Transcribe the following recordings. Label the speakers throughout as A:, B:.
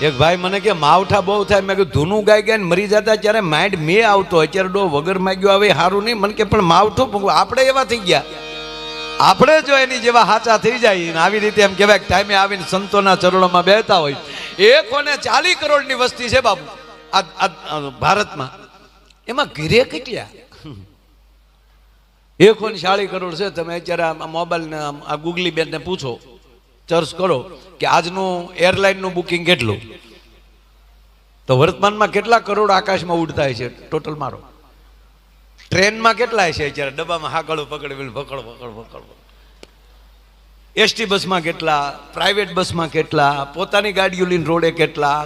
A: એક ભાઈ મને કે માવઠા બહુ થાય. મેં કીધું ધૂનું ગાય ગયા ને મરી જતા ત્યારે માઇન્ડ મેં આવતો, અત્યારે ડો વગર માગ્યો આવે સારું નહીં. મને કે પણ માવઠું આપણે એવા થઈ ગયા, આપણે જો એની જેવા હાચા થઈ જાય ને આવી રીતે એમ કહેવાય ટાઈમે આવીને સંતોના ચરણોમાં બેહતા હોય. 140 કરોડની વસ્તી છે બાબુ આ ભારતમાં, એમાં ઘીરે કેટલા 140 કરોડ છે. તમે અત્યારે મોબાઈલને આ ગૂગલી બેનને પૂછો, સર્ચ કરો કે આજનું એરલાઇનનું બુકિંગ કેટલું, તો વર્તમાનમાં કેટલા કરોડ આકાશમાં ઉડતા છે ટોટલ મારો. ટ્રેનમાં કેટલા છે અત્યારે ડબ્બામાં હાકડું પકડી પકડ પકડ પકડ. એસટી બસમાં કેટલા, પ્રાઇવેટ બસમાં કેટલા, પોતાની ગાડીઓ લઈને રોડે કેટલા,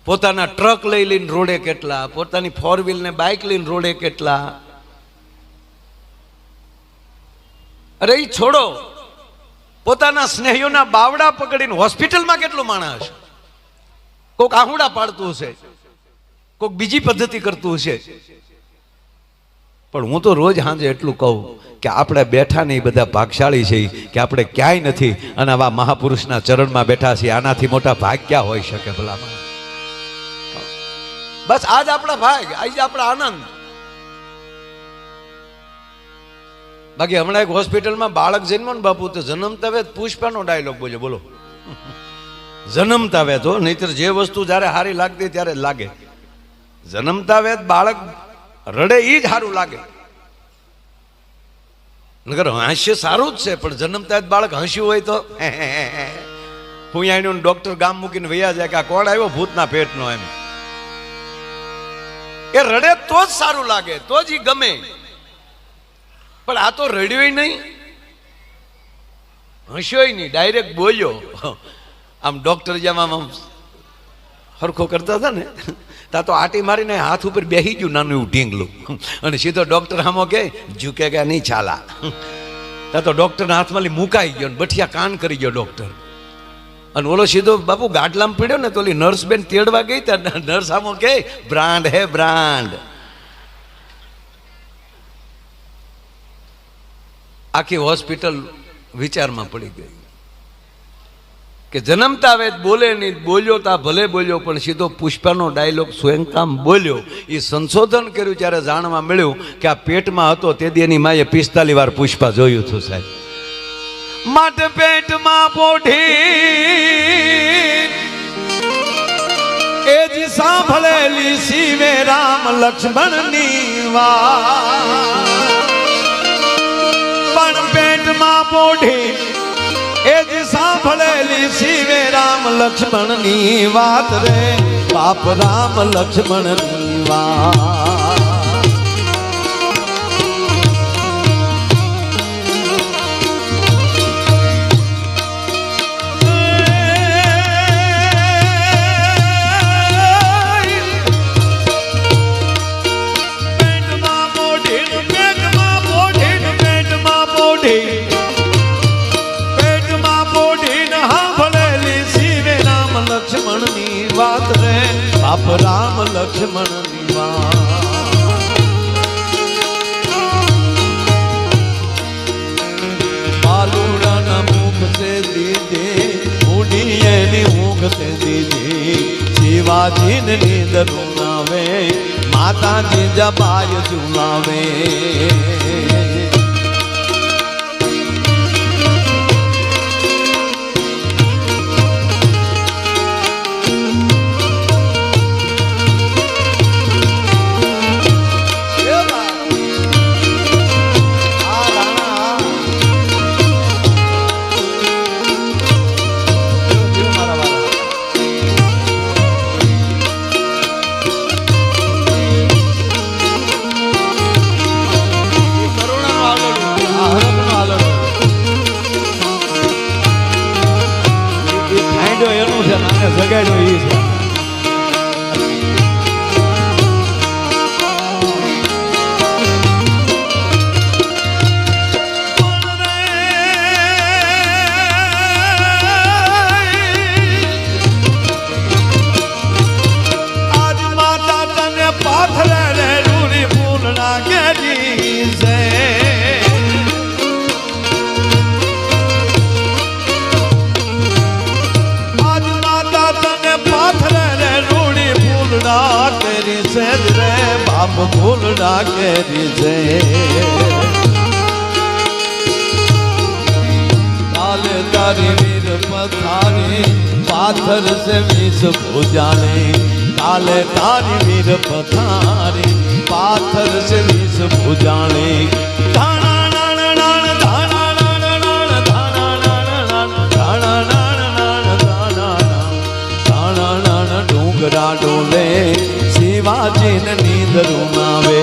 A: પોતાના ટ્રક લઈ લઈને રોડે કેટલા, પોતાની 4 વ્હીલ ને બાઇક લઈને રોડે કેટલા. અરે એ છોડો, પોતાના સ્નેહીઓના બાવડા પકડીને હોસ્પિટલમાં કેટલું માણસ હશે. કોઈક આહુડા પાડતું હશે, કોઈક બીજી પદ્ધતિ કરતું હશે. પણ હું તો રોજ સાંજે એટલું કહું કે આપણે બેઠા નહીં બધા ભાગશાળી છે કે આપણે ક્યાંય નથી અને આવા મહાપુરુષના ચરણમાં બેઠા છીએ. આનાથી મોટા ભાગ ક્યાં હોઈ શકે ભલામાં. બસ આજ આપણા ભાગ, આજ આપણા આનંદ. બાકી હમણાં એક હોસ્પિટલમાં બાળક જન્મ્યો ને બાપુ, તો જન્મતા વેત પુષ્પાનો ડાયલોગ બોલ્યો, બોલો જન્મતા વેત હો, નહીતર જે વસ્તુ જ્યારે સારી લાગતી ત્યારે જ લાગે. જન્મતા વેત બાળક રડે એ જ સારું લાગે. નગર હાસ્ય સારું જ છે, પણ જન્મતા બાળક હસ્યું હોય તો હું અહીંયા ડોક્ટર ગામ મૂકીને વૈયા જાય કે આ કોણ આવ્યો ભૂતના પેટનો, એમ એ રડે તો જ સારું લાગે, તો જ એ ગમે. પણ આ તો રડ્યોય નહીં, હસ્યોય નહીં, ડાયરેક્ટ બોલ્યો. આમ ડોક્ટર જેમ આમ હરખો કરતા હતા ને, તા તો આટી મારીને હાથ ઉપર બેસી ગયું નાનું એવું ઢીંગલું, અને સીધો ડોક્ટર આમો કે ઝૂકેગા નહીં ચાલા. તા તો ડોક્ટરના હાથમાં મુકાઈ ગયો, બઠિયા કાન કરી ગયો ડોક્ટર. અને ઓલો સીધો બાપુ ગાડલામાં પડ્યો ને, તો ઓલી નર્સ બેન તેડવા ગઈ તા, નર્સ આમો કે બ્રાન્ડ હે બ્રાન્ડ. આખી હોસ્પિટલ વિચારમાં પડી ગઈ કે જન્મતા વેદ બોલે નહીં, બોલ્યો તા ભલે બોલ્યો, પણ સીધો પુષ્પાનો ડાયલોગ સ્વયંકામ બોલ્યો. એ સંશોધન કર્યું ત્યારે જાણવા મળ્યું કે આ પેટમાં હતો તે દી એની માએ 45 વાર પુષ્પા જોયું હતું સાહેબ. માટે પેટમાં પોઢી એ જ સાંભળેલી શિવે રામ લક્ષ્મણની વાત, પણ પેટમાં પોઢી એ જ સાંભળેલી શિવે રામ લક્ષ્મણની વાત રે, બાપ રામ લક્ષ્મણની વાત. વાત રે બાપ રામ લક્ષ્મણની વાત. બાલુડાના મુખ સે દીધી ઉડી એની ઊંઘ સે દીધી, શિવાજીને નીંદર ઉનાવે, માતાજી જબાય જુલાવે. જગાડ્યો એ છે. આજ માતા તને પાથરે રે રૂડી ફૂલના કેરી છે, ની સેજ રે બાપ ભૂલડા કેરી છે કાલે તારી વીર પથારી પાથર સે વિષ ભુજાને કાલે તારી વીર પથારી પાથર સે વિષ ભુજાને ડુંગરા ડોલે શિવાજીને નીંદરું આવે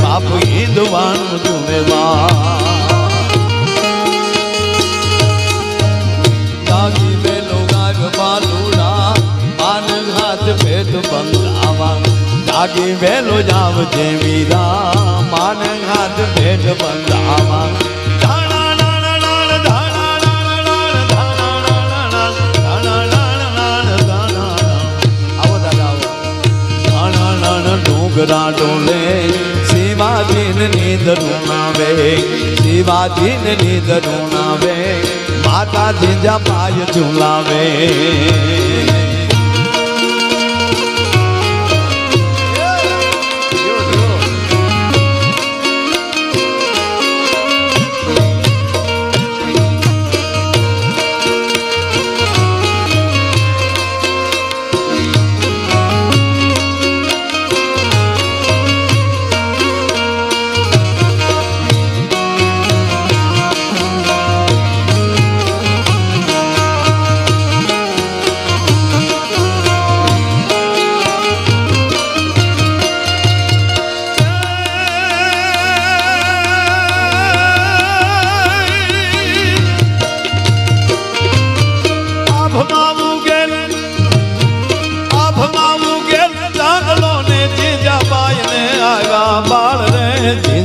A: બાપુ હિંદવાનું જાગી વેલો ગાગ બાલુડા પાન હાથ ભેટ બંધાવા જાગી વેલો જાવ જે વીરા માન હાથ ભેટ બંધાવા ડુંગરા ડોલે શિવાજીને નીંદરું આવે શિવાજીને નીંદરું આવે માતા જીજા પાય ઝુલાવે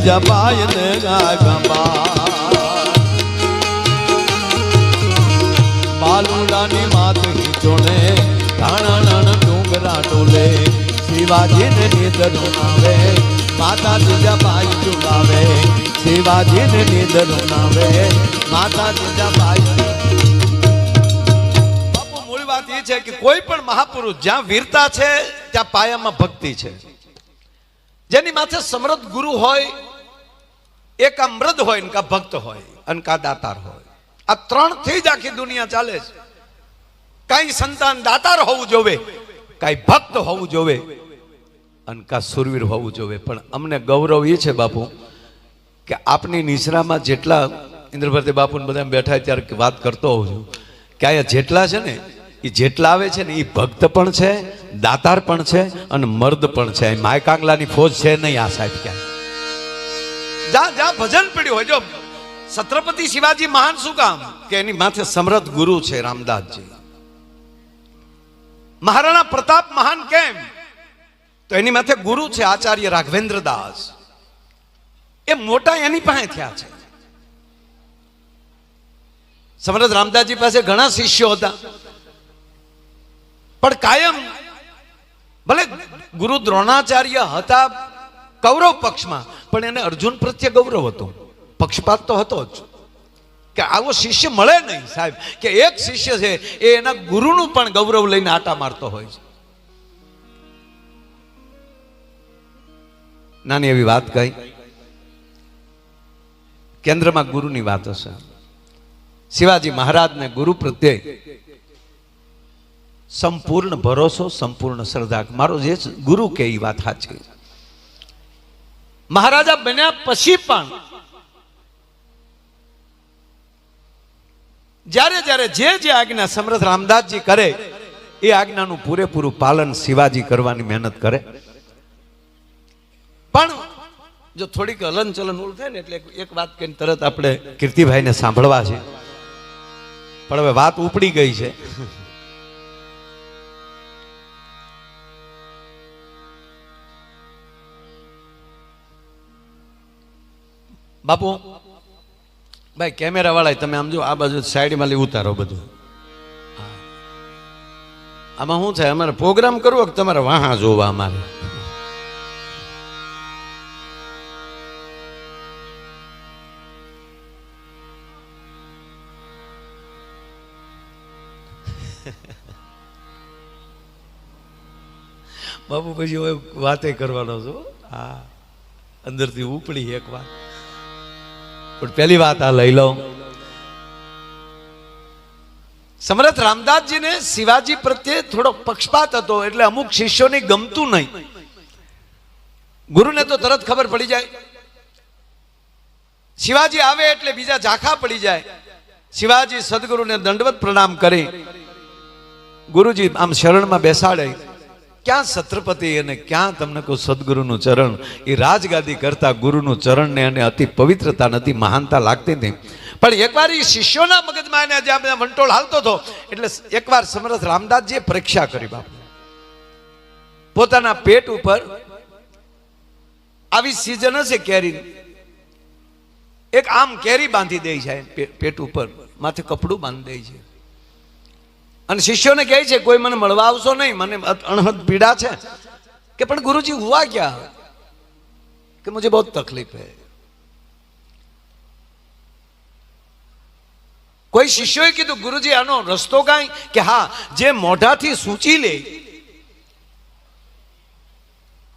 A: જીજાબાઈ ને બાલુડાની માત હિચોને ધાણા ડુંગરા ડોલે શિવાજીને નીંદરું આવે માતા જીજાબાઈ ઝુલાવે શિવાજીને નીંદરું આવે માતા જીજાબાઈ બાપુ મૂળ વાત એ છે કે કોઈ પણ મહાપુરુષ જ્યાં વીરતા છે ત્યાં પાયામાં ભક્તિ છે જેની માથે સમૃદ્ધ ગુરુ હોય એક આ મૃદ હોય ને કા ભક્ત હોય અને કા દાતાર હોય આ ત્રણ થી જ આખી દુનિયા ચાલે છે કઈ સંતાન દાતાર હોવું જોવે કઈ ભક્ત હોવું જોવે અને કા સુરવીર હોવું જોવે પણ અમને ગૌરવ એ છે બાપુ કે આપની નિશ્રામાં જેટલા ઇન્દ્રભરતી બાપુ બધા બેઠા ત્યારે વાત કરતો હોઉં છું કે અહીંયા જેટલા છે ને એ જેટલા આવે છે ને એ ભક્ત પણ છે દાતાર પણ છે અને મર્દ પણ છે માય કાંગલાની ફોજ છે નહીં આ સાહેબ ક્યાં જ્યાં જ્યાં ભજન પડ્યું હોય જો છત્રપતિ શિવાજી મહાન શું કામ કે એની માથે સમૃદ્ધ ગુરુ છે રામદાસજી મહારાણા પ્રતાપ મહાન કેમ તો એની માથે ગુરુ છે આચાર્ય રાઘવેન્દ્ર દાસ એ મોટા એની પાસે થયા છે સમૃદ્ધ રામદાસજી પાસે ઘણા શિષ્યો હતા પણ કાયમ ભલે ગુરુ દ્રોણાચાર્ય હતા કૌરવ પક્ષમાં પણ એને અર્જુન પ્રત્યે ગૌરવ હતું પક્ષપાત તો હતો જ કે આવો શિષ્ય મળે નહીં સાહેબ કે એક શિષ્ય છે એ એના ગુરુનું પણ ગૌરવ લઈને આટા મારતો હોય છે નાની એવી વાત કહી કેન્દ્રમાં ગુરુની વાત હશે શિવાજી મહારાજને ગુરુ પ્રત્યે સંપૂર્ણ ભરોસો સંપૂર્ણ શ્રદ્ધા મારો જે ગુરુ કે એ વાત સાચી મહારાજા બન્યા પછી પણ જ્યારે જ્યારે જે આજ્ઞા સમૃદ્ધ રામદાસજી કરે એ આજ્ઞાનું પૂરેપૂરું પાલન શિવાજી કરવાની મહેનત કરે. પણ જો થોડીક હલનચલન ઉલ થાય ને એટલે એક વાત કહીને તરત આપણે કીર્તિભાઈને સાંભળવા છે, પણ હવે વાત ઉપડી ગઈ છે. બાપુ ભાઈ કેમેરા વાળા તમે આમ જો આ બાજુ સાઈડમાં લઈ ઉતારો બધું. આમાં શું થાય, અમારે પ્રોગ્રામ કરવો કે તમારે વાહા જોવા અમારે? બાપુ પછી હવે વાતે કરવાનો છો. હા, અંદરથી ઉપડી એક વાત, પણ પહેલી વાત આ લઈ લો. સમર્થ રામદાસજીને શિવાજી પ્રત્યે થોડો પક્ષપાત હતો, એટલે અમુક શિષ્યોને ગમતું નહીં. ગુરુને તો તરત ખબર પડી જાય, શિવાજી આવે એટલે બીજા ઝાંખા પડી જાય. શિવાજી સદગુરુને દંડવત પ્રણામ કરી, ગુરુજી આમ શરણમાં બેસાડે. ક્યાં છત્રપતિ અને ક્યાં તમને કહું સદગુરુનું ચરણ, એ રાજગાદી કરતા ગુરુનું ચરણને અને અતિ પવિત્રતા અતિ મહાનતા લાગતી હતી. પણ એકવાર એ શિષ્યોના મગજમાં એને જ્યાં વંટોળ હાલતો હતો, એટલે એકવાર સમર્થ રામદાસજીએ પરીક્ષા કરી. બાપુ પોતાના પેટ ઉપર આવી સિઝન હશે કેરી, એક આમ કેરી બાંધી દે છે પેટ ઉપર, માથે કપડું બાંધી દે છે, અને શિષ્યોને કહે છે કોઈ મને મળવા આવશો નહીં, મને અણહદ પીડા છે. કે પણ ગુરુજી હુઆ ક્યા? કે મુझे बहुत तकलीफ है. કોઈ શિષ્યોએ કીધું ગુરુજી આનો રસ્તો કાંઈ? કે હા, જે મોઢાથી સૂચી લે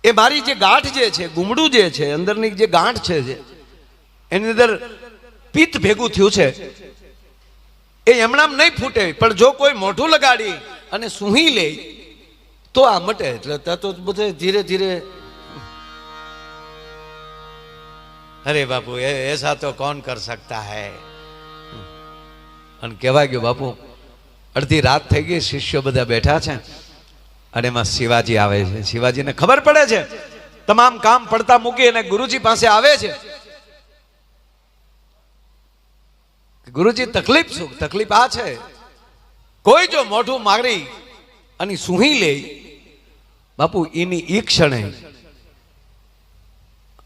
A: એ મારી જે ગાંઠ જે છે, ગુમડું જે છે, અંદરની જે ગાંઠ છે એની અંદર પિત્ત ભેગું થયું છે, એ એમણામ નહીં ફૂટે. પણ જો કોઈ મોઢું લગાડી અને સૂહી લે તો આ મટે. એટલે ત્યાં તો બધે ધીરે ધીરે, અરે બાપુ એસા તો કોણ કર સકતા હૈ. અને કહેવાય ગયું બાપુ અડધી રાત થઈ ગઈ, શિષ્યો બધા બેઠા છે, અને એમાં શિવાજી આવે છે. શિવાજીને ખબર પડે છે, તમામ કામ પડતા મૂકી અને ગુરુજી પાસે આવે છે. ગુરુજી તકલીફ શું? તકલીફ આ છે, કોઈ જો મોઢું મારી અને સૂહી લે બાપુ, એની ઈ ક્ષણે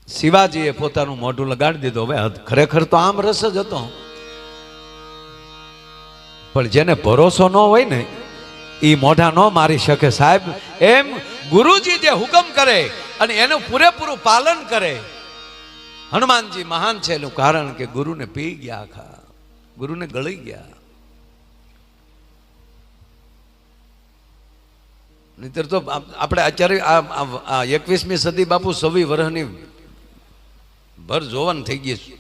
A: શિવાજીએ પોતાનું મોઢું લગાડી દીધું. હવે ખરેખર તો આમ રસ જ હતો, પણ જેને ભરોસો ન હોય ને એ મોઢા ન મારી શકે સાહેબ. એમ ગુરુજી જે હુકમ કરે અને એનું પૂરેપૂરું પાલન કરે. હનુમાનજી મહાન છે એનું કારણ કે ગુરુને પી ગયા, આખા ગુરુને ગળી ગયા. નહીતર તો આપણે અત્યારે આ 21મી સદી બાપુ 26 વર્ષની ભર જોવાન થઈ ગઈ છે.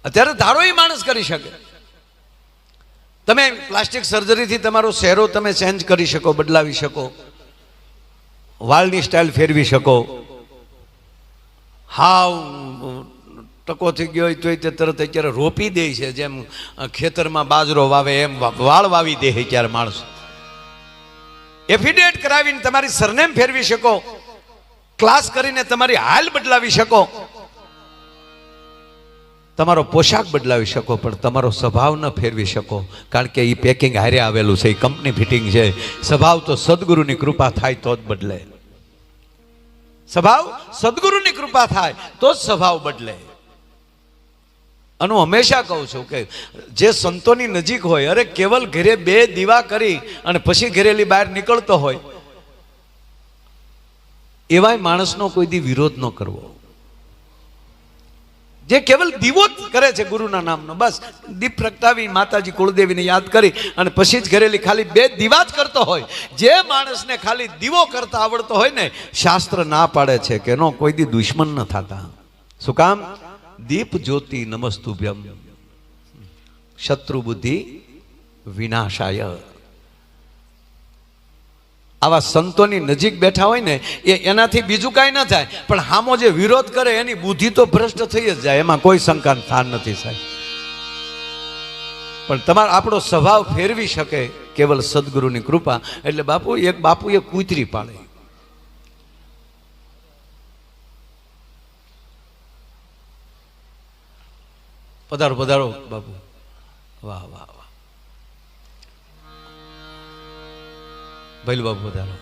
A: અત્યારે ધારો એ માણસ કરી શકે. તમે પ્લાસ્ટિક સર્જરીથી તમારો ચહેરો તમે ચેન્જ કરી શકો, બદલાવી શકો, વાળની સ્ટાઇલ ફેરવી શકો. હાવ ટકો થઈ ગયો હોય તોય તે તરત અત્યારે રોપી દે છે, જેમ ખેતરમાં બાજરો વાવે એમ વાળ વાવી દે અત્યારે માણસ. એફિડેટ કરાવીને તમારી સરનેમ ફેરવી શકો, ક્લાસ કરીને તમારી હાલ બદલાવી શકો, તમારો પોશાક બદલાવી શકો, પણ તમારો સ્વભાવ ન ફેરવી શકો. કારણ કે એ પેકિંગ હારે આવેલું છે, એ કંપની ફિટિંગ છે. સ્વભાવ તો સદગુરુની કૃપા થાય તો જ બદલે. સ્વભાવ સદગુરુની કૃપા થાય તો જ સ્વભાવ બદલે. અને હું હંમેશા કહું છું કે જે સંતોની નજીક હોય, અરે કેવલ ઘરે 2 દીવા કરી અને પછી ઘરેલી બહાર નીકળતો હોય, એવાય માણસનો કોઈ દી વિરોધ ન કરવો. જે કેવલ દીવો કરે છે ગુરુના નામનો, બસ દીપ પ્રગટાવી માતાજી કુળદેવીને યાદ કરી અને પછી જ ઘરેલી ખાલી 2 દીવા જ કરતો હોય, જે માણસને ખાલી દીવો કરતા આવડતો હોય ને, શાસ્ત્ર ના પાડે છે કે એનો કોઈ દી દુશ્મન ન થતા. શું કામ? દીપ જ્યોતિ નમસ્તુભ્યમ શત્રુ બુદ્ધિ વિનાશાય. આવા સંતોની નજીક બેઠા હોય ને એનાથી બીજું કાંઈ ન થાય, પણ હામો જે વિરોધ કરે એની બુદ્ધિ તો ભ્રષ્ટ થઈ જ જાય, એમાં કોઈ શંકા સ્થાન નથી સાહેબ. પણ તમારો આપણો સ્વભાવ ફેરવી શકે કેવલ સદગુરુની કૃપા. એટલે બાપુએ કૂતરી પાળી. પધારો પધારો બાપુ. વાહ વાહ વાહ. ભૈલું બાપુ પધારો.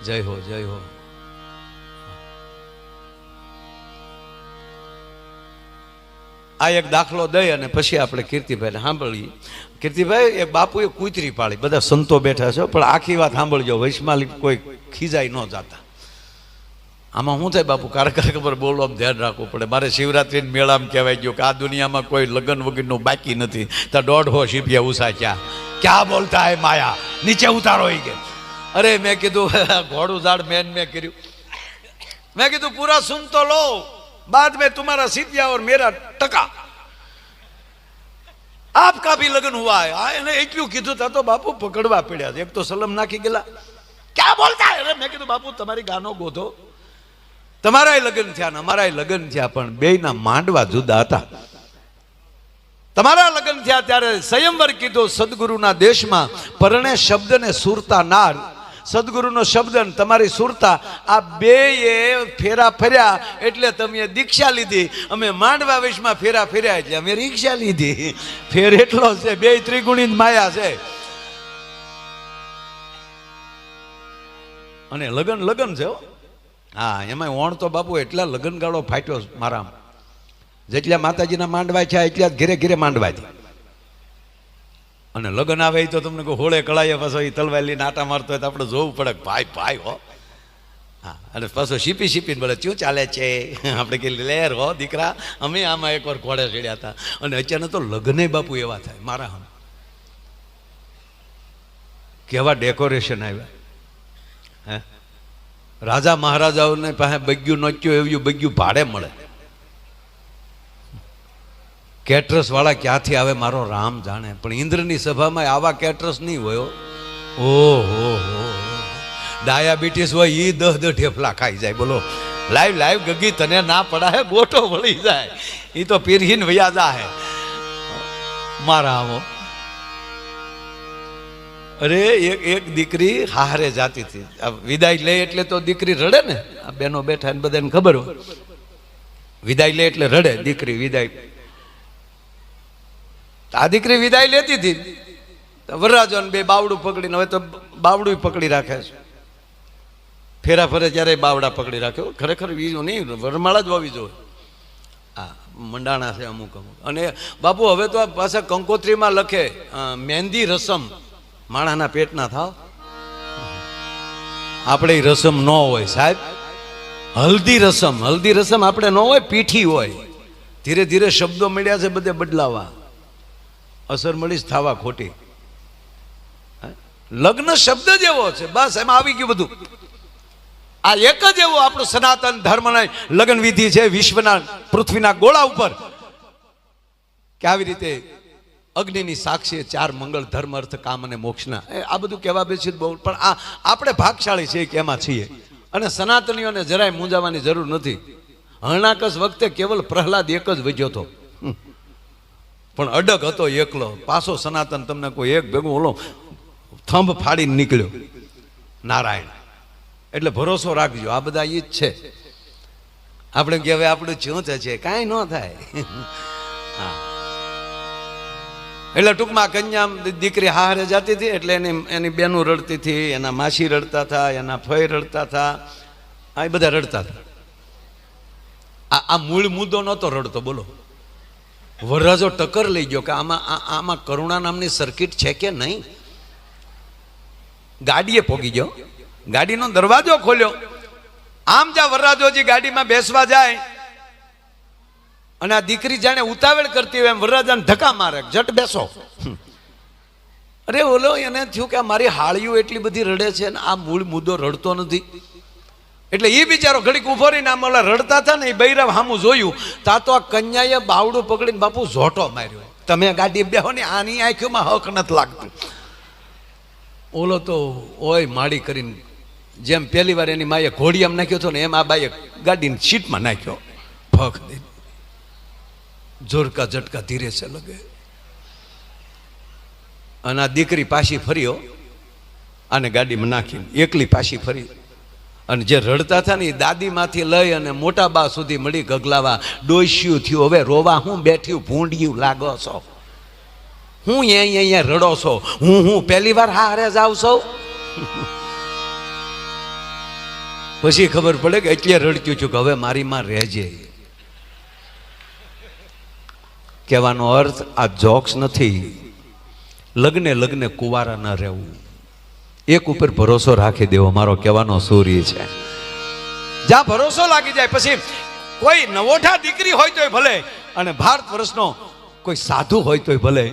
A: જય હો જય હો. આ એક દાખલો દઈ અને પછી આપણે કીર્તિભાઈને સાંભળીએ. કીર્તિભાઈ, એક બાપુએ કૂતરી પાળી. બધા સંતો બેઠા છે, પણ આખી વાત સાંભળજો, વૈષ્માલી કોઈ ખીજાઈ ન જાતા. આમાં શું થાય બાપુ, કાર્યક્રમ પર બોલવામાં ધ્યાન રાખવું પડે. મારે શિવરાત્રી મેળામાં કહેવાય ગયો કે આ દુનિયામાં કોઈ લગ્ન વગરનું બાકી નથી. ત્યાં 150 શીપિયા ઉષા ક્યાં બોલતા હે માયા, નીચે ઉતારો એ કે. અરે મેં કીધું ઘોડું ઝાડ મેં કર્યું. મેં કીધું પૂરા સુન તો લો, बाद में तुम्हारा सीपिया और मेरा टका, आपका भी लगन हुआ है. એને એટલું કીધું તા તો બાપુ પકડવા પડ્યા. એક તો સલમ નાખી ગયેલા. ક્યાં બોલતા હે? મેં કીધું બાપુ તમારી ગાનો ગોધો, તમારાય લગ્ન થયા ને અમારાય લગ્ન થયા, પણ બેયના માંડવા જુદા હતા. તમારા લગ્ન થયા ત્યારે સ્વયંવર કીધો સદગુરુના દેશમાં, પરણે શબ્દને સુરતા નાર. સદગુરુનો શબ્દ ને તમારી સુરતા, આ બે ફેરા ફર્યા એટલે તમે દીક્ષા લીધી. અમે માંડવા વેશમાં ફેરા ફર્યા એટલે અમે રીક્ષા લીધી. ફેર એટલો છે, બે ત્રિગુણી માયા છે. અને લગન છે. હા, એમાં ઓણ તો બાપુ એટલા લગન ગાળો ફાટ્યો મારા. જેટલા માતાજીના માંડવા છે એટલા ઘેરે ઘેરે માંડવા છે. અને લગ્ન આવે તો તમને કોઈ હોળે કળાએ પાછો એ તલવાર લઈને આટા મારતો હોય તો આપણે જોવું પડે ભાઈ હો. હા, અને પાછો શીપીને બોલે શું ચાલે છે, આપણે કે લેર હો દીકરા, અમે આમાં એકવાર ઘોડે ચડ્યા હતા. અને અચાનક તો લગ્ને બાપુ એવા થાય મારા હમ. કેવા ડેકોરેશન આવ્યા હે. રાજા મહારાજાઓને પાસે બગ્યું નોચ્યું એવું બગ્યું ભાડે મળે. કેટરસ વાળા ક્યાંથી આવે મારો રામ જાણે. પણ ઇન્દ્રની સભામાં આવા કેટરસ નહીં હોય. ઓહો, ડાયાબિટીસ હોય એ 10 ઢેફલા ખાઈ જાય. બોલો, લાઈવ ગગી તને ના પડાય, ગોટો વળી જાય. એ તો પીરહીન વયા જાય મારા આવો. અરે એક દીકરી હારે જાતી હતી. વિદાય લે એટલે તો દીકરી રડે ને. આ બેનો બેઠા ને બધાને ખબર હોય, વિદાય લે એટલે રડે દીકરી. વિદાય, આ દીકરી વિદાય લેતી હતી. વરરાજો બે બાવડું પકડીને, હવે તો બાવડું પકડી રાખે છે. ફેરા ફરે ત્યારે બાવડા પકડી રાખ્યો. ખરેખર વીજો નહીં, વરમાળા જ વાવી જોઈએ. હા, મંડાણા છે અમુક. અને બાપુ હવે તો પાછા કંકોત્રીમાં લખે મહેંદી રસમ માણાના પેટના થાવ. આપણે રસમ ન હોય સાહેબ. હલ્દી રસમ આપણે ન હોય, પીઠી હોય. ધીરે ધીરે શબ્દો મળ્યા છે બધે બદલાવા. અસર મળીશ થાવા ખોટી. લગ્ન શબ્દ જ એવો છે, બસ એમાં આવી ગયું બધું. આ એક જ એવો આપણો સનાતન ધર્મના લગ્ન વિધિ છે વિશ્વના પૃથ્વીના ગોળા ઉપર, કે આવી રીતે અગ્નિની સાક્ષી 4 મંગળ, ધર્મ, અર્થ, કામ અને મોક્ષના. આ બધું કહેવા બેસી બહુ, પણ આ આપણે ભાગશાળી છીએ કે એમાં છીએ. અને સનાતનીઓને જરાય મૂંઝાવાની જરૂર નથી. હરણાકસ વખતે કેવલ પ્રહલાદ એક જ વજ્યો હતો, પણ અડગ હતો એકલો. પાછો સનાતન તમને કોઈ એક ભેગું ઓલો થંભ ફાડીને નીકળ્યો નારાયણ. એટલે ભરોસો રાખજો, આ બધા એ જ છે. આપણે કે હવે આપણું શું છે, કાંઈ ન થાય. હા, એટલે ટૂંકમાં કન્યા દીકરી હારે જતી હતી એટલે એની બેનું રડતી હતી, એના માસી રડતા હતા, એના ફઈ રડતા હતા, આ બધા રડતા હતા. આ મૂળ મુદ્દો નહોતો રડતો. બોલો, વરરાજો ટક્કર લઈ ગયો કે આમાં કરુણા નામની સર્કિટ છે કે નહીં. ગાડીએ પોગી ગયો, ગાડીનો દરવાજો ખોલ્યો. આમ જ્યાં વરરાજોજી ગાડીમાં બેસવા જાય અને આ દીકરી જાણે ઉતાવળ કરતી હોય એમ વરરાજાને ધક્કા મારે, જટ બેસો. અરે ઓલો એને થયું કે મારી હાળીઓ એટલી બધી રડે છે ને આ મૂળ મુદ્દો રડતો નથી. એટલે એ બિચારો ઘડીક ઉભો રહીને આમ ઓલા રડતા હતા ને એ બૈરાવ સામું જોયું તા તો આ કન્યાએ બાવડું પકડીને બાપુ ઝોટો માર્યો. તમે ગાડી બેહો ને, આની આંખોમાં હક નથી લાગતું. ઓલો તો ઓય માડી કરીને જેમ પહેલી વાર એની માએ ઘોડિયામાં નાખ્યો હતો ને એમ આ બાઈએ ગાડીની સીટમાં નાખ્યો. ફક દે, જોરકા ઝટકા ધીરે છે લગે. અને આ દીકરી પાછી ફર્યો, આને ગાડીમાં નાખીને એકલી પાછી ફરી. અને જે રડતા હતા ને એ દાદીમાંથી લઈ અને મોટા બા સુધી મળી ગગલાવા. ડોસ્યું થયું, હવે રોવા હું બેઠ્યું, ભૂંડિયું લાગો છો, હું અહીંયા રડો છો, હું પહેલી વાર હારે જાઉં છો. પછી ખબર પડે કે એટલે રડતું છું કે હવે મારી માં રહેજે. કહેવાનો અર્થ આ જોક્સ નથી. લગ્ને કુંવારા ન રહેવું, એક ઉપર ભરોસો રાખી દેવો, મારો કહેવાનો સૂર્ય છે. જ્યાં ભરોસો લાગી જાય પછી કોઈ નવોઠા દીકરી હોય તોય ભલે, અને ભારત વર્ષનો કોઈ સાધુ હોય તોય ભલે,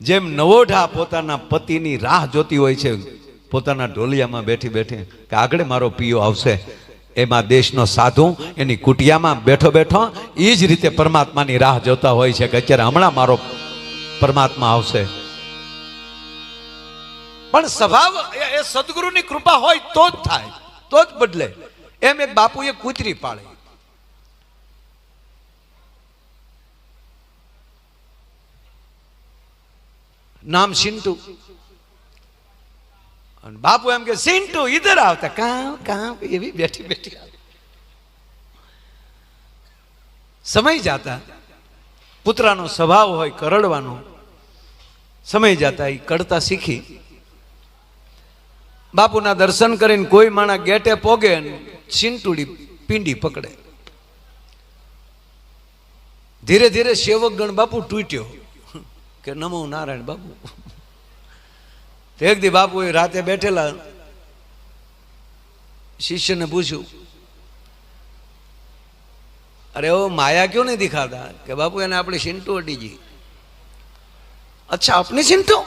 A: જેમ નવોઠા પોતાના પતિની રાહ જોતી હોય છે પોતાના ઢોલિયામાં બેઠી બેઠી કે આગળ મારો પિયો આવશે, એમાં દેશનો સાધુ એની કુટિયામાં બેઠો બેઠો એ જ રીતે પરમાત્માની રાહ જોતા હોય છે કે અત્યારે હમણાં મારો પરમાત્મા આવશે. પણ સ્વભાવ એ સદગુરુની કૃપા હોય તો જ થાય, તો જ બદલે. એમ એક બાપુએ કૂતરી પાળી, નામ સિન્ટુ. અને બાપુ એમ કે સિન્ટુ ઇધર આવતા, કામ કામ એવી બેઠી બેઠી. સમય જાતા પુત્રાનો સ્વભાવ હોય કરડવાનો, સમય જાતા એ કડતા શીખી. બાપુના દર્શન કરીને કોઈ માણા ગેટે પોગે, સિન્ટુડી પીંડી પકડે. ધીરે ધીરે સેવક ગણ બાપુ તૂટ્યો કે નમો નારાયણ બાપુ. એક દી બાપુ એ રાતે બેઠેલા, શિષ્યને પૂછ્યું, અરે ઓ માયા क्यों नहीं दिखाता? કે બાપુ એને આપણી સિન્ટુ અડી ગઈ. अच्छा अपनी सिंटू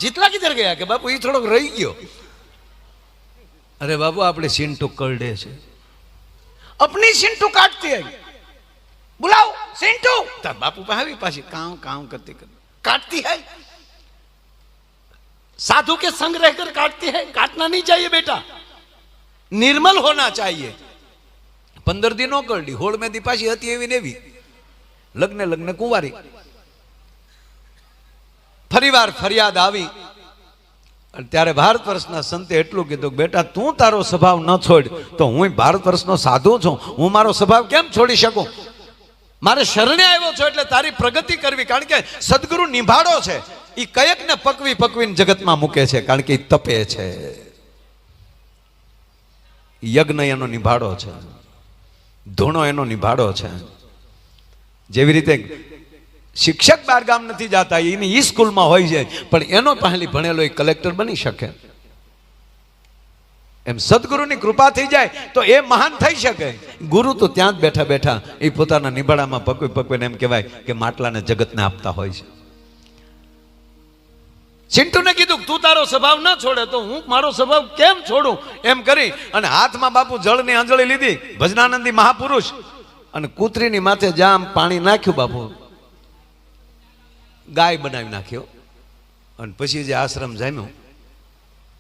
A: જીતલા કિધર ગયા? કે બાપુ એ થોડોક રહી ગયો. અરે બાપુ આપણે સિન્ટુ કરડે છે, अपनी सिंटू काटती है, बुलाओ सिंटू. बापू पावी पासी काम काम करते करते काटती है. साधु के संग रहकर काटती है, काटना नहीं चाहिए बेटा, निर्मल होना चाहिए. 15 दिन करडी, होड़ में दी पासी हती एवी ने एवी, लग्ने कुंवारी. फरीवार फरियाद આવી અને ત્યારે ભારત વર્ષના સંતે એટલું કીધું કે બેટા તું તારો સ્વભાવ ન છોડ તો હું ભારત વર્ષનો સાધુ છું, હું મારો સ્વભાવ કેમ છોડી શકું? મારે શરણે આવ્યો છો એટલે તારી પ્રગતિ કરવી, કારણ કે સદગુરુ નિભાડો છે. એ કયકને પકવીને જગતમાં મૂકે છે, કારણ કે એ તપે છે. યજ્ઞ એનો નિભાડો છે, ધૂણો એનો નિભાડો છે. જેવી રીતે શિક્ષક બાર ગામ નથી જતા, એની ઈ સ્કૂલમાં હોય છે, પણ એનો પહેલી ભણેલો એ કલેક્ટર બની શકે. એમ સદગુરુની કૃપા થઈ જાય તો એ મહાન થઈ શકે. ગુરુ તો ત્યાં જ બેઠા બેઠા એ પોતાના નિભાડામાં પકવીને એમ કહેવાય કે માટલાને જગતને આપતા હોય છે. સિન્ટુને કીધું તું તારો સ્વભાવ ન છોડે તો હું મારો સ્વભાવ કેમ છોડું? એમ કરી અને હાથમાં બાપુ જળની આંજળી લીધી, ભજનાનંદી મહાપુરુષ, અને કૂતરીની માથે જામ પાણી નાખ્યું. બાપુ ગાય બનાવી નાખ્યો. અને પછી જે આશ્રમ જામ્યો,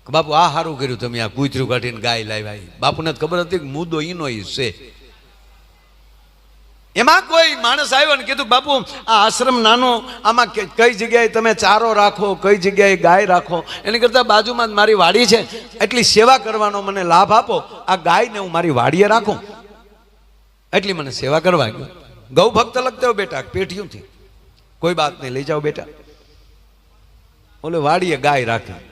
A: બાપુ આ સારું કર્યું તમે આ કૂતરું કાઢીને ગાય લાવ્યા. બાપુને ખબર હતી કે મુદ્દો ઈનો ઈ છે. એમાં કોઈ માણસ આવ્યો ને કીધું બાપુ આ આશ્રમ નાનો, આમાં કઈ જગ્યાએ તમે ચારો રાખો, કઈ જગ્યાએ ગાય રાખો, એની કરતાં બાજુમાં જ મારી વાડી છે, એટલી સેવા કરવાનો મને લાભ આપો. આ ગાયને હું મારી વાડીએ રાખું, એટલી મને સેવા કરવા ગયો. ગૌ ભક્ત લગતો હો બેટા, પેટીયુંથી કોઈ બાત નહીં, લઈ જાઓ બેટા. ઓલે વાડીએ ગાય રાખી,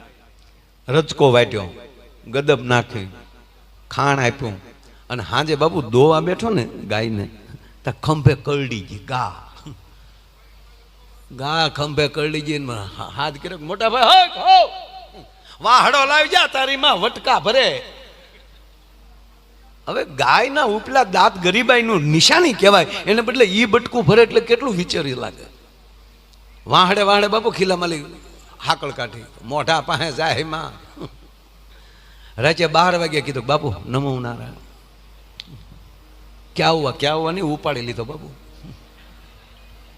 A: રચકો વાટ્યો, ગદબ નાખી, ખાણ આપ્યું, અને હાજે બાપુ દોવા બેઠો ને ગાયને, તા ખંભે કરડી ગઈ ગા ખંભે કરડી ગઈ. હાથ કર્યો, મોટા ભાઈ વાહડો લાવી જા, તારી માં વટકા ભરે. હવે ગાયના ઉપલા દાંત ગરીબાઈનું નિશાની કહેવાય, એને બદલે ઈ બટકું ભરે એટલે કેટલું વિચારી લાગે. વાહડે બાપુ ખીલા માલી હાકળ કાઢી, મોઢા પાસે જાય માં. રાતે 12 વાગ્યા કીધું બાપુ નમો નારાયણ. ક્યાં હુआ નહીં, ઉપાડી લીધો બાપુ.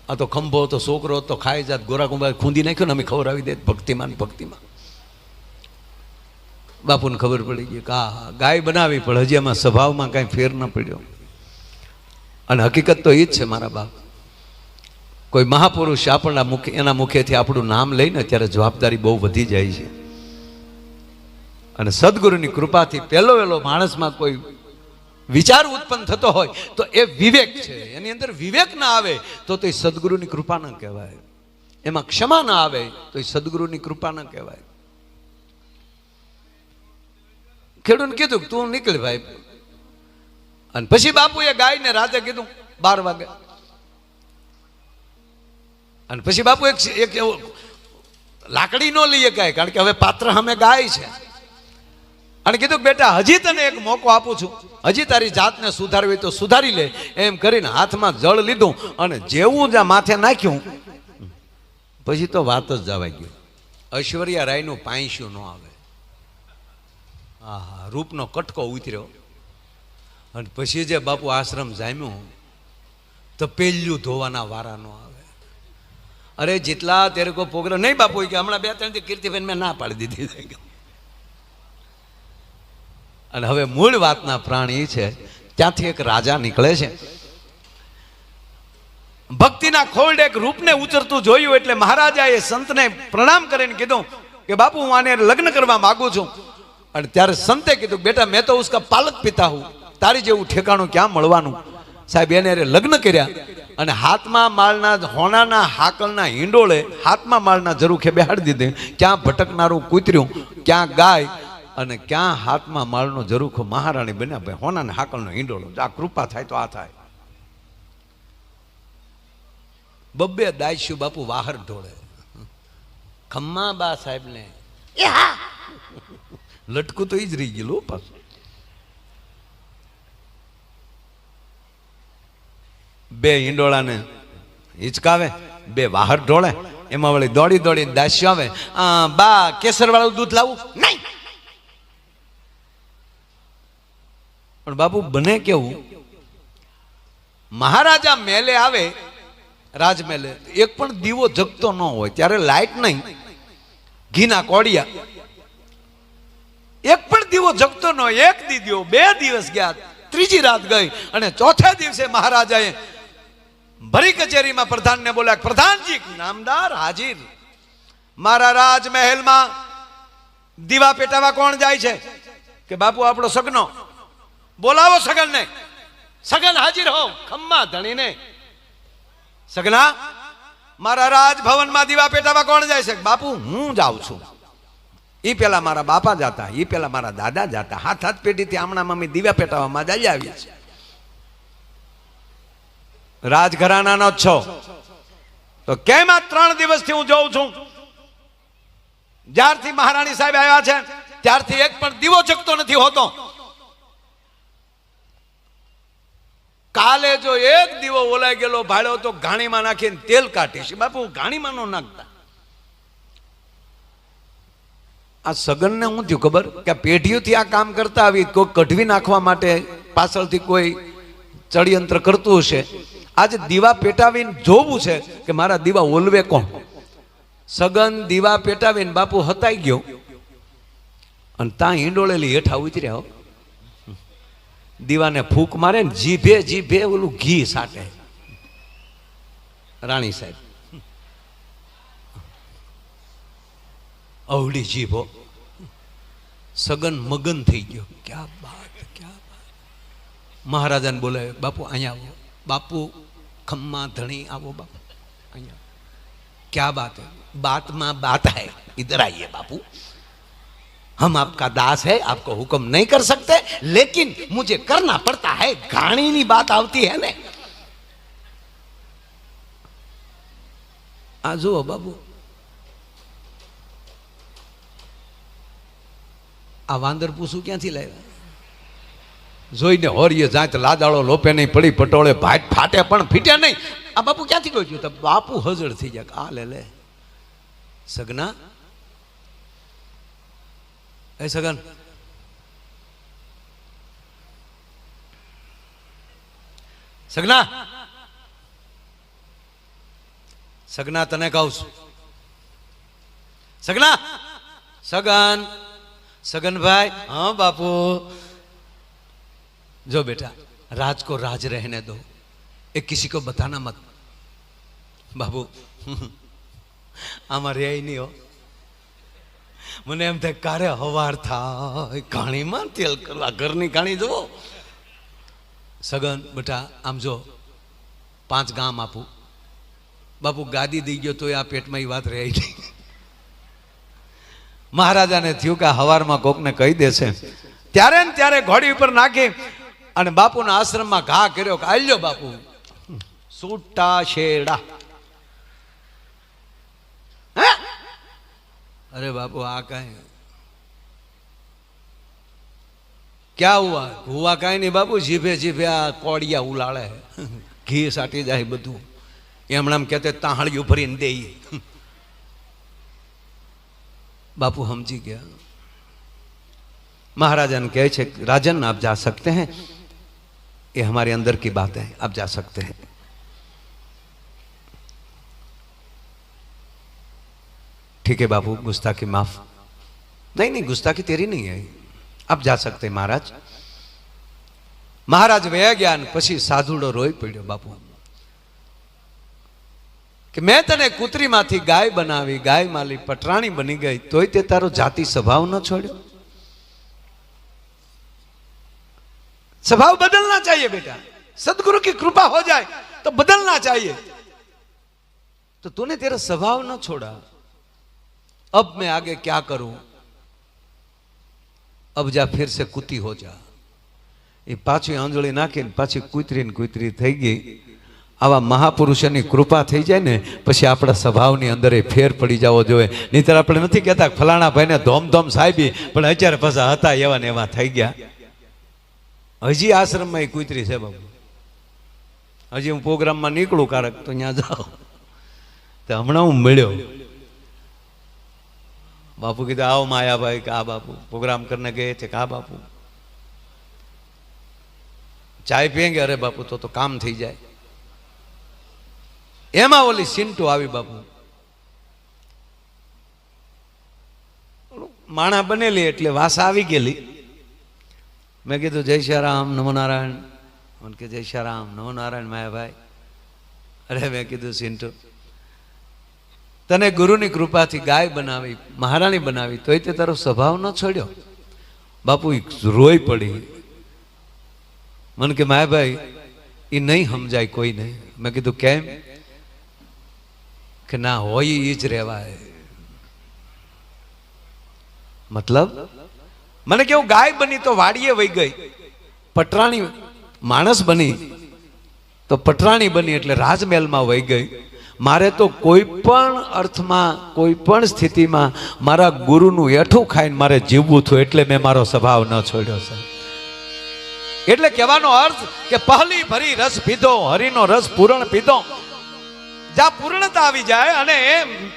A: આ તો ખંભો તો છોકરો તો ખાઈ જાત, ગોરા કુંભા ખૂંદી નાખ્યો ને અમે ખવડાવી દે. ભક્તિમાં બાપુને ખબર પડી ગઈ કે આ ગાય બનાવી, પણ હજી એમાં સ્વભાવમાં કાંઈ ફેર ન પડ્યો. અને હકીકત તો એ જ છે મારા બાપ, કોઈ મહાપુરુષ આપણા મુખ એના મુખેથી આપણું નામ લઈને ત્યારે જવાબદારી બહુ વધી જાય છે. અને સદગુરુની કૃપાથી પહેલો માણસમાં કોઈ વિચાર ઉત્પન્ન થતો હોય તો એ વિવેક છે. એની અંદર વિવેક ના આવે તો એ સદગુરુની કૃપા ન કહેવાય. એમાં ક્ષમા ના આવે તો એ સદગુરુની કૃપા ન કહેવાય. ખેડૂને કીધું તું નીકળ ભાઈ. અને પછી બાપુએ ગાયને રાતે કીધું 12 વાગે. અને પછી બાપુ એક લાકડી ન લઈએ કાંઈ, કારણ કે હવે પાત્ર અમે ગાય છે. અને કીધું બેટા હજી તને એક મોકો આપું છું, હજી તારી જાતને સુધારવી તો સુધારી લે. એમ કરીને હાથમાં જળ લીધું અને જેવું જ્યાં માથે નાખ્યું પછી તો વાત જ જવાઈ ગયું. ઐશ્વર્યા રાયનું પાંસ્યું ન આવે. હા, રૂપનો કટકો ઉતર્યો. અને પછી જે બાપુ આશ્રમ જામ્યું તો પેલ્યું ધોવાના વારા ન આવે. અરે જેટલા તેરે કો પ્રોગ્રામ નહીં બાપુ કે હમણાં 2-3 દી કીર્તિબેન મેં ના પાડી દીધી. અને હવે મૂળ વાતના પ્રાણી છે. ત્યાંથી એક રાજા નીકળે છે. ભક્તિના ખોલ્ડ એક રૂપને ઉતરતું જોયું એટલે મહારાજાએ સંતને પ્રણામ કરીને કીધું કે બાપુ હું આને લગ્ન કરવા માંગુ છું. અને ત્યારે સંતે કીધું બેટા મેં તો ઉસકા પાલક પિતા હું, તારી જેવું ઠેકાણું ક્યાં મળવાનું. સાહેબ એને લગ્ન કર્યા અને હાથમાં માળના હોનાના હાકલના હિંડોળે હાથમાં માળના ઝરૂખે બેહાડી દીધી. ક્યાં ભટકનારું કૂતર્યું, ક્યાં ગાય અને ક્યાં હાથમાં માળનો ઝરૂખો મહારાણી બન્યા. ભાઈ હોનાના હાકલનો હિંડોળો. આ કૃપા થાય તો આ થાય. 2 દાયશું બાપુ વાહર ઢોળે. ખમ્મા બા સાહેબ ને લટકું તો ઈ જ રહી ગયેલું પાછું. 2 હિંડોળાને હિચકાવે, 2 વાહર ઢોળે. એમાં વળી દોડી દોડી દાસ્યો આવે. બા કેસર વાળું દૂધ લાવું? નહીં. પણ બાપુ બને કેવું, મહારાજા મેલે આવે, રાજમેલે એક પણ દીવો જગતો ન હોય. ત્યારે લાઈટ નહીં, ઘીના કોડિયા, એક પણ દીવો જગતો ન હોય. 1 દી દીવો, 2 દિવસ ગયા, 3જી રાત ગઈ અને 4થા દિવસે મહારાજાએ ભરી કચેરીમાં પ્રધાનને બોલ્યા, પ્રધાનજી નામદાર હાજર, મારા રાજમહેલમાં દીવા પેટાવા કોણ જાય છે? કે બાપુ આપણો સગનો. બોલાવો સગનને. સગન હાજર હો. ખમ્મા ધણીને સગના મારા રાજભવનમાં દીવા પેટાવા કોણ જાય છે? બાપુ હું જાઉં છું. એ પેલા મારા બાપા જાતા, એ પેલા મારા દાદા જાતા. હાથ પેઢીથી હમણાં મમ્મી દીવા પેટાવામાં જઈ આવ્યા છે. રાજઘરાનાનો જ છો તો કેમ આ 3 દિવસથી હું જોઉં છું? જ્યારથી મહારાણી સાહેબ આવ્યા છે ત્યારથી એક પણ દીવો જગતો નથી હોતો. કાલે જો એક દીવો ઓલાઈ ગયેલો ભાડ્યો તો ઘાણીમાં નાખીને તેલ કાઢીશ. બાપુ ઘાણીમાં નો નાખતા. આ સગનને શું થયું ખબર? કે પેઢીઓથી આ કામ કરતા આવી, કોઈ કઢવી નાખવા માટે પાછળથી કોઈ ચડયંત્ર કરતું હશે. આજે દીવા પેટાવીને જોવું છે કે મારા દીવા ઓલવે કોણ. સગન દીવા પેટાવીને બાપુ હતાઈ ગયો અને ત્યાં હિંડોળેલી હેઠા ઉતર્યા. દીવાને ફૂંક મારે ને જીભે ઓલું ઘી સાટે. રાણી સાહેબ અવળી જીભો. સગન મગન થઈ ગયો. ક્યાં બાત, ક્યાં બાત. મહારાજાને બોલાવે, બાપુ અહીંયા આવો. બાપુ ખમ્મા ધણી આવો. બાપુ અહીંયા. ક્યાં બાત है? बात में बात है, इधर आइए बापू. हम आपका दास है, आपको हुक्म नहीं कर सकते, लेकिन मुझे करना पड़ता है. घाणी ની बात આવતી है ने. आ जो बाबू આ વાંદર પૂછું ક્યાંથી લાવ્યા? જોઈને હોરીએ જાય તો લાદાળો લોપે નહીં, પડી પટોળે ભાટ ફાટે પણ ફીટ્યા નહીં. આ બાપુ ક્યાંથી ગયો? તો બાપુ હજળ થઈ જાય. આ લે સગના, એ સગન, સગના, સગના તને કહું છું. સગના, સગન, सगनभाई. हाँ बापू. जो बेटा, राज को राज रहने दो, ये किसी को बताना मत. બાપુ આમાં રે નહીં હો. મને એમ થાય કારે હવાર થાય કાણીમાં તેલ કરવા. ઘરની કાણી જુઓ. સગન બેટા આમ જો 5 ગામ આપું. બાપુ ગાદી દઈ ગયો તો આ પેટમાં એ વાત રહી ગઈ. મહારાજાને થયું કે હવારમાં કોકને કહી દેશે. ત્યારે ને ત્યારે ઘોડી ઉપર નાખી અને બાપુના આશ્રમમાં ઘા કર્યો કે આલ્યો બાપુ છૂટા છેડા. અરે બાપુ આ કઈ ક્યાં હુआ કઈ નહીં બાપુ. જીભે જીભે આ કોડિયા ઉલાળે, ઘી સાટી જાય બધું. એમણામ કહેતે તાહળિયું ભરીને દે. बापू समझी गया. महाराजन कहे छे राजन आप जा सकते हैं, ये हमारे अंदर की बात है, आप जा सकते हैं. ठीक है बापू, गुस्ताखी माफ. नहीं नहीं गुस्ताखी तेरी नहीं है, आप जा सकते हैं महाराज. महाराज वया गया. पछी साधुड़ो रोई पड़्यो बापू कि मैं तने कूतरी माथी गाय बनावी, गाय माली पटराणी बनी गई, तोय ते तारो जाति स्वभाव न छोड़ो. स्वभाव बदलना चाहिए बेटा. सदगुरु की कृपा हो जाए तो बदलना चाहिए. तो तूने तेरा स्वभाव न छोड़ा. अब मैं आगे क्या करूं? अब जा फिर से कुती हो जा. ये पाछी आंजली नाखी पाछी कूतरी थई गई. आवा महापुरुषोनी कृपा थई जाए ने पछी आपड़ा स्वभावनी अंदर फेर पड़ी जावो जोईए. नहींतर आपणे नथी कहेता फलाणा भाईने धोम धोम साहेबी पण अत्यारे पाछा हता एवा ने एवा थई गया. हजी आश्रम में कूतरी छे बाबू. हजी हूँ प्रोग्राम में निकलू कारक तो ત્યાં जाओ तो हमणा हूँ मळ्यो. बापू कीधुं आओ माया भाई. का बापू प्रोग्राम करने गए थे? का बापू चाय पियेंगे? अरे बापू तो काम थी जाए. एमा ओली सिंटू आवी बापू. माणा बनेली एटले वास आवी गेली. मैं कीधुं जय श्री राम नमो नारायण. उनके जय श्री राम नमो नारायण माया भाई. अरे मैं कीधुं सिंटू तने गुरुनी कृपा थी गाय बनावी, महाराणी बनावी, तोय ते तारो स्वभाव न छोड्यो. बापू रोई पड़ी. मन के माया भाई ये नहीं समझाय कोई नहीं. मैं कीधुं केम? कि ना होय ई ज रहेवाय. मतलब मैंने केवुं गाय बनी तो वाड़िए वही गई, पटराणी माणस बनी तो पटराणी बनी एटले राजमहल में वही गई. मारे तो कोईपण अर्थ में कोईपण स्थिति में मारा गुरुनु एठुं खाईने मारे जीववुं थयुं एटले मैं मारो स्वभाव न छोड्यो छे. एटले कहेवानो अर्थ के पहली भरी रस पीधो, हरिनो रस पूर्ण पीधो. ज्यां पूर्णता आवी जाए अने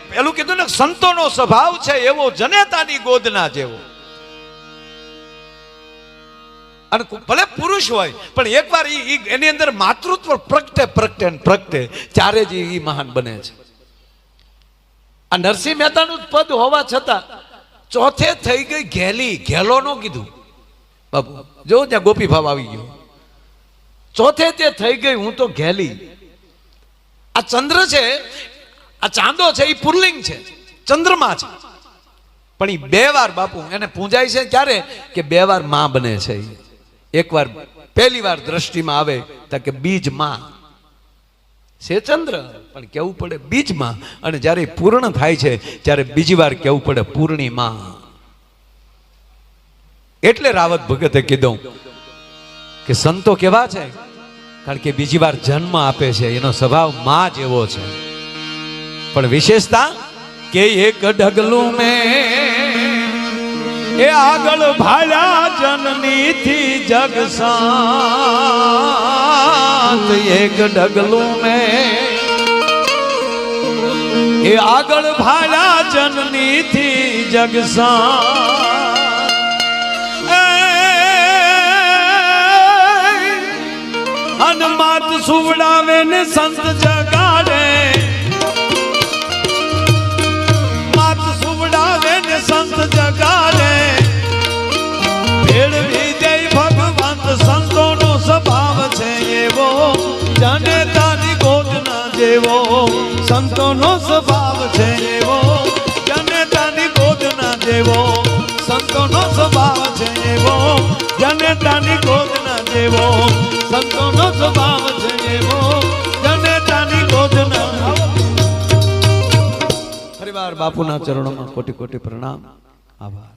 A: पेलुं कीधुं ने संतोनो स्वभाव छे एवो जनेतानी गोदना जेवो. અને ભલે પુરુષ હોય પણ એકવાર એની અંદર માતૃત્વ પ્રગટે ત્યારે જ એ મહાન બને છે. આ નરસિંહ મહેતાનું પદ હોવા છતાં ચોથે થઈ ગઈ ઘેલી. ઘેલો નો કીધું બાપુ. જો ત્યાં ગોપી ભાવ આવી ગયો. ચોથે તે થઈ ગઈ હું તો ઘેલી. આ ચંદ્ર છે, આ ચાંદો છે, એ પુરલિંગ છે, ચંદ્રમા છે. પણ એ 2 વાર બાપુ એને પૂજાય છે. ક્યારે? કે 2 વાર માં બને છે. एक बार पहली बार दृष्टि में आवे ताकि बीज मां से चंद्र पण केवू पड़े बीज मां. अने ज्यारे पूर्ण थाय छे त्यारे बीजी वार केवू पड़े पूर्णिमा. एटले रावत भगते कीधुं के संतो केवा छे? कारण के बीजी वार जन्म आपे छे. एनो स्वभाव मां जेवो छे. पण विशेषता के एक ढगलू में ए आगल भाला जननी थी जग साथ. एक डगलू में ए आगल भाला जननी थी जग साथ. अनमात सुवड़ावे ने संत जगाड़े, मात सुवड़ावे ने संत जगाड़े. संतो नो स्वभाव छे एवो जनेतानी गोदना जे એવો, સંતોનો સ્વભાવ છે એવો, જનેતાની ગોદના જેવો, સંતોનો સ્વભાવ છે એવો, જનેતાની ગોદના જેવો, સંતોનો સ્વભાવ છે એવો, જનેતાની ગોદના. ફરીવાર બાપુના ચરણોમાં કોટી કોટી પ્રણામ, આભાર.